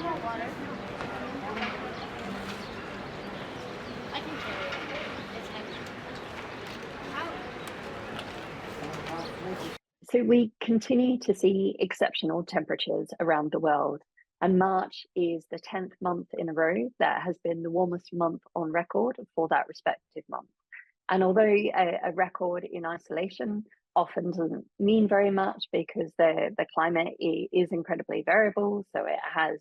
want water? I can carry it. It's heavy. So we continue to see exceptional temperatures around the world, and March is the 10th month in a row that has been the warmest month on record for that respective month. And although a record in isolation often doesn't mean very much because the climate is incredibly variable, so it has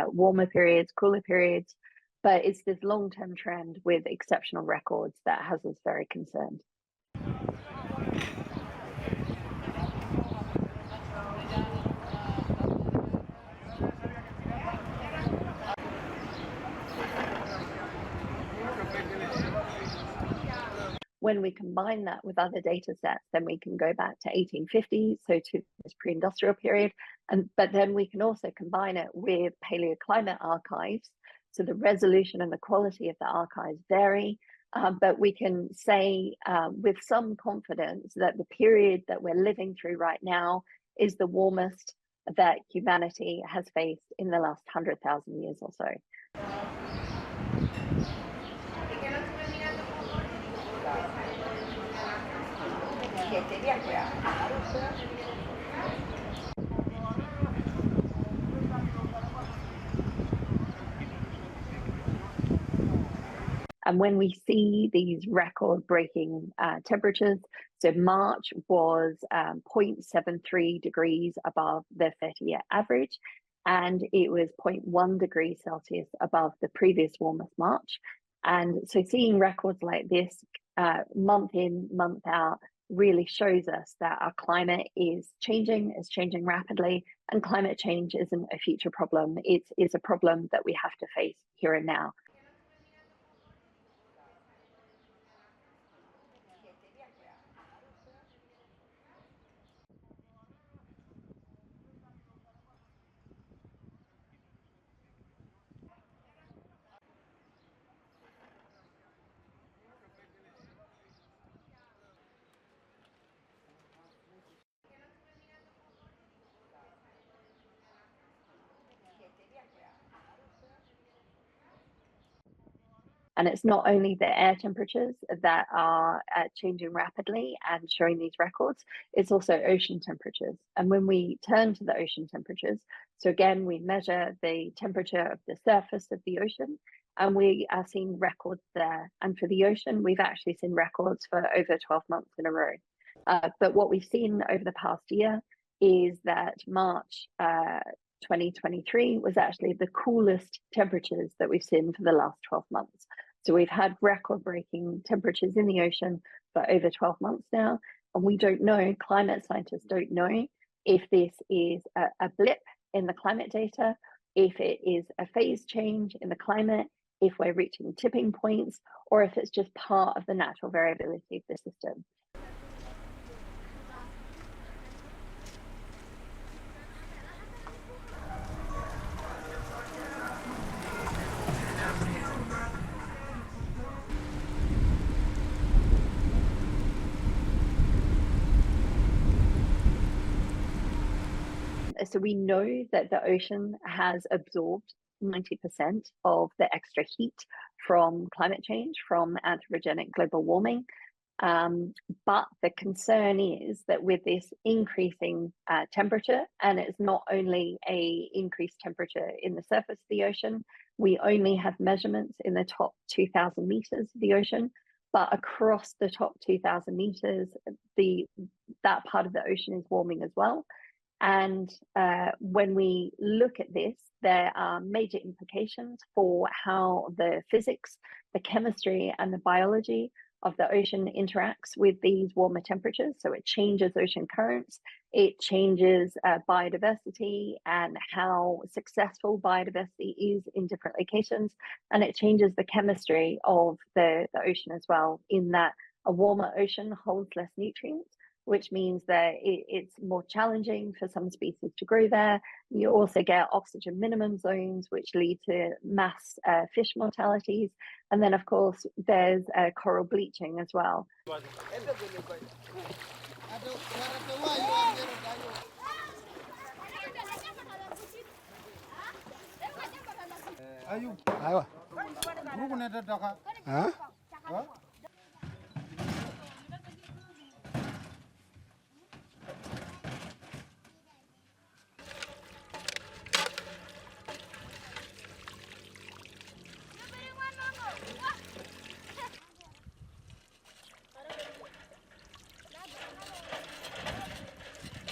warmer periods, cooler periods, but it's this long-term trend with exceptional records that has us very concerned. When we combine that with other data sets, then we can go back to 1850, so to this pre-industrial period, but then we can also combine it with paleoclimate archives. So the resolution and the quality of the archives vary, but we can say with some confidence that the period that we're living through right now is the warmest that humanity has faced in the last 100,000 years or so. And when we see these record-breaking temperatures, so March was 0.73 degrees above the 30-year average, and it was 0.1 degrees Celsius above the previous warmest March. And so seeing records like this month in, month out, really shows us that our climate is changing rapidly, and climate change isn't a future problem. It's a problem that we have to face here and now. And it's not only the air temperatures that are changing rapidly and showing these records, it's also ocean temperatures. And when we turn to the ocean temperatures, so again, we measure the temperature of the surface of the ocean, and we are seeing records there. And for the ocean, we've actually seen records for over 12 months in a row. But what we've seen over the past year is that March 2023 was actually the coolest temperatures that we've seen for the last 12 months. So we've had record-breaking temperatures in the ocean for over 12 months now, and we don't know, climate scientists don't know if this is a blip in the climate data, if it is a phase change in the climate, if we're reaching tipping points, or if it's just part of the natural variability of the system. So we know that the ocean has absorbed 90% of the extra heat from climate change, from anthropogenic global warming. But the concern is that with this increasing temperature, and it's not only a increased temperature in the surface of the ocean, we only have measurements in the top 2,000 meters of the ocean, but across the top 2,000 meters, that part of the ocean is warming as well. And when we look at this, there are major implications for how the physics, the chemistry, and the biology of the ocean interacts with these warmer temperatures. So it changes ocean currents, it changes biodiversity and how successful biodiversity is in different locations, and it changes the chemistry of the ocean as well, in that a warmer ocean holds less nutrients, which means that it's more challenging for some species to grow there. You also get oxygen minimum zones, which lead to mass fish mortalities. And then, of course, there's coral bleaching as well. aywa groupe ne da daka ah